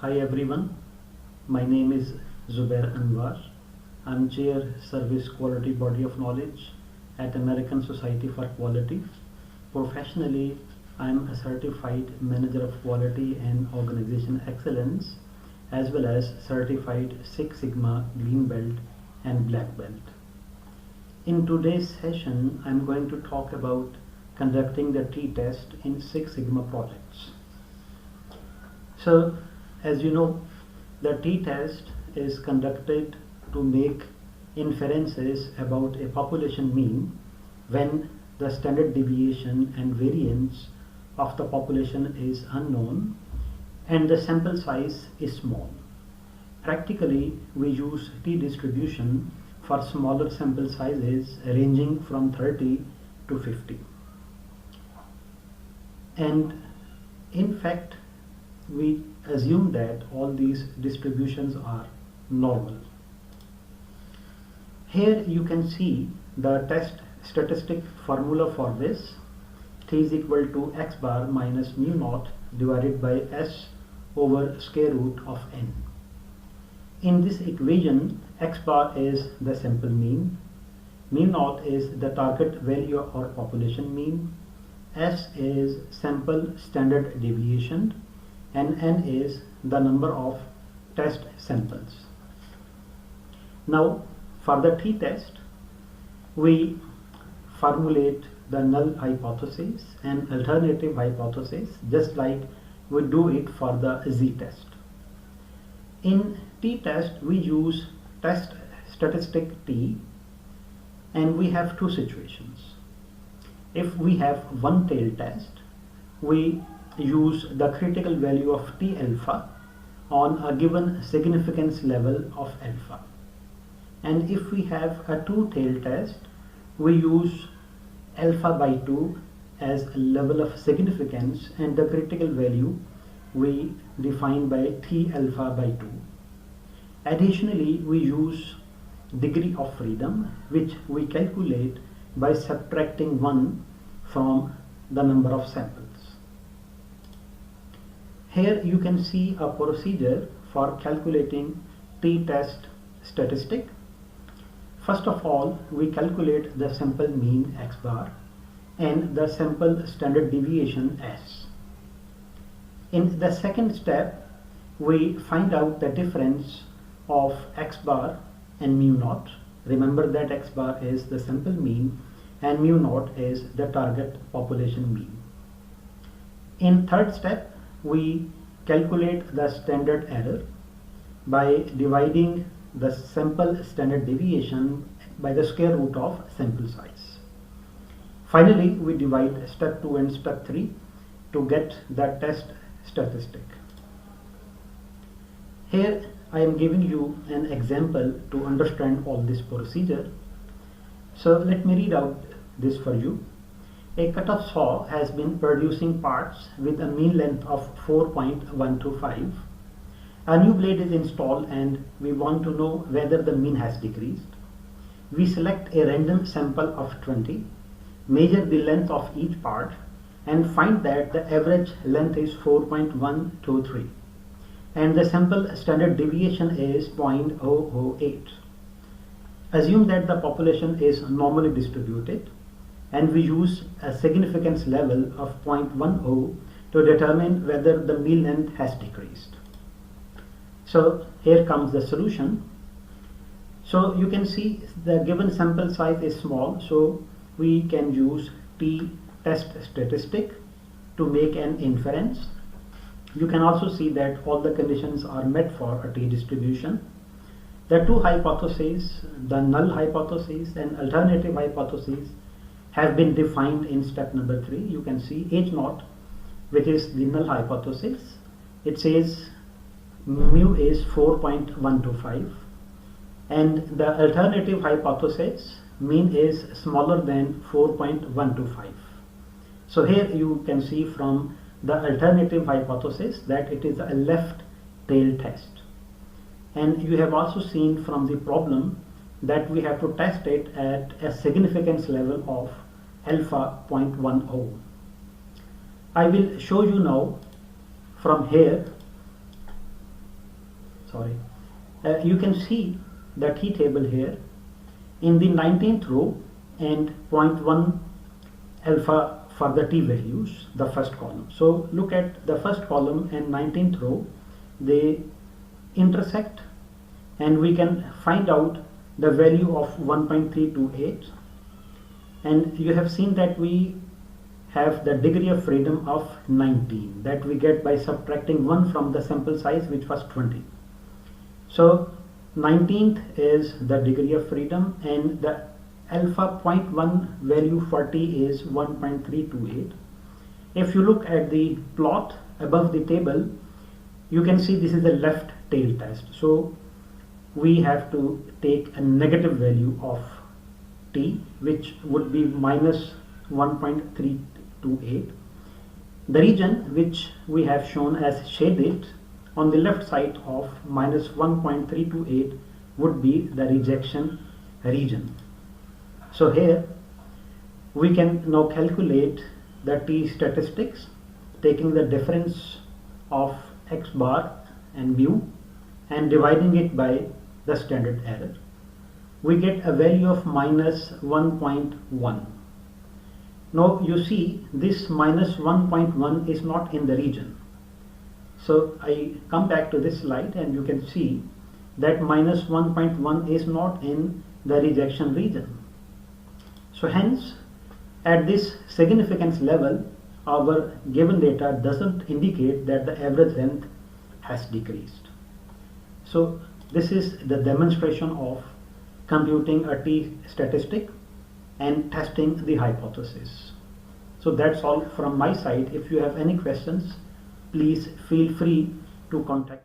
Hi everyone, my name is Zubair Anwar. I'm Chair Service Quality Body of Knowledge at American Society for Quality. Professionally, I'm a certified manager of quality and organization excellence as well as certified Six Sigma Green Belt and Black Belt. In today's session, I'm going to talk about conducting the t-test in Six Sigma projects. So, as you know, the t-test is conducted to make inferences about a population mean when the standard deviation and variance of the population is unknown and the sample size is small. Practically, we use t-distribution for smaller sample sizes ranging from 30 to 50. And in fact, we assume that all these distributions are normal. Here you can see the test statistic formula for this. T is equal to x bar minus mu naught divided by s over square root of n. In this equation, x bar is the sample mean, mu naught is the target value or population mean, s is sample standard deviation, and n is the number of test samples. Now for the t-test, we formulate the null hypothesis and alternative hypothesis just like we do it for the z-test. In t-test, we use test statistic t, and we have two situations. If we have one tail test, we use the critical value of T alpha on a given significance level of alpha. And if we have a two-tailed test, we use alpha by 2 as a level of significance and the critical value we define by T alpha by 2. Additionally, we use degree of freedom, which we calculate by subtracting 1 from the number of samples. Here you can see a procedure for calculating t-test statistic. First of all, we calculate the sample mean x bar and the sample standard deviation s. In the second step, we find out the difference of x bar and mu naught. Remember that x bar is the sample mean and mu naught is the target population mean. In third step, we calculate the standard error by dividing the sample standard deviation by the square root of sample size. Finally, we divide step 2 and step 3 to get the test statistic. Here I am giving you an example to understand all this procedure. So let me read out this for you. A cut-off saw has been producing parts with a mean length of 4.125. A new blade is installed and we want to know whether the mean has decreased. We select a random sample of 20, measure the length of each part and find that the average length is 4.123 and the sample standard deviation is 0.008. Assume that the population is normally distributed and we use a significance level of 0.10 to determine whether the mean length has decreased. So here comes the solution. So you can see the given sample size is small, so we can use t-test statistic to make an inference. You can also see that all the conditions are met for a t-distribution. The two hypotheses, the null hypothesis and alternative hypothesis, have been defined in step number 3. You can see H naught, which is the null hypothesis. It says mu is 4.125 and the alternative hypothesis mean is smaller than 4.125. So here you can see from the alternative hypothesis that it is a left tail test. And you have also seen from the problem that we have to test it at a significance level of alpha 0.10. I will show you now from here sorry, you can see the t table here in the 19th row and 0.1 alpha for the t values, the first column. So look at the first column and 19th row, they intersect, and we can find out the value of 1.328, and you have seen that we have the degree of freedom of 19 that we get by subtracting 1 from the sample size, which was 20. So 19th is the degree of freedom, and the alpha 0.1 value for t is 1.328. If you look at the plot above the table, you can see this is a left tail test. So we have to take a negative value of t, which would be minus 1.328. The region which we have shown as shaded on the left side of minus 1.328 would be the rejection region. So here we can now calculate the t statistics, taking the difference of x bar and mu and dividing it by the standard error. We get a value of minus 1.1. Now you see this minus 1.1 is not in the region. So I come back to this slide and you can see that minus 1.1 is not in the rejection region. So hence, at this significance level, our given data doesn't indicate that the average length has decreased. So this is the demonstration of computing a t statistic and testing the hypothesis. So that's all from my side. If you have any questions, please feel free to contact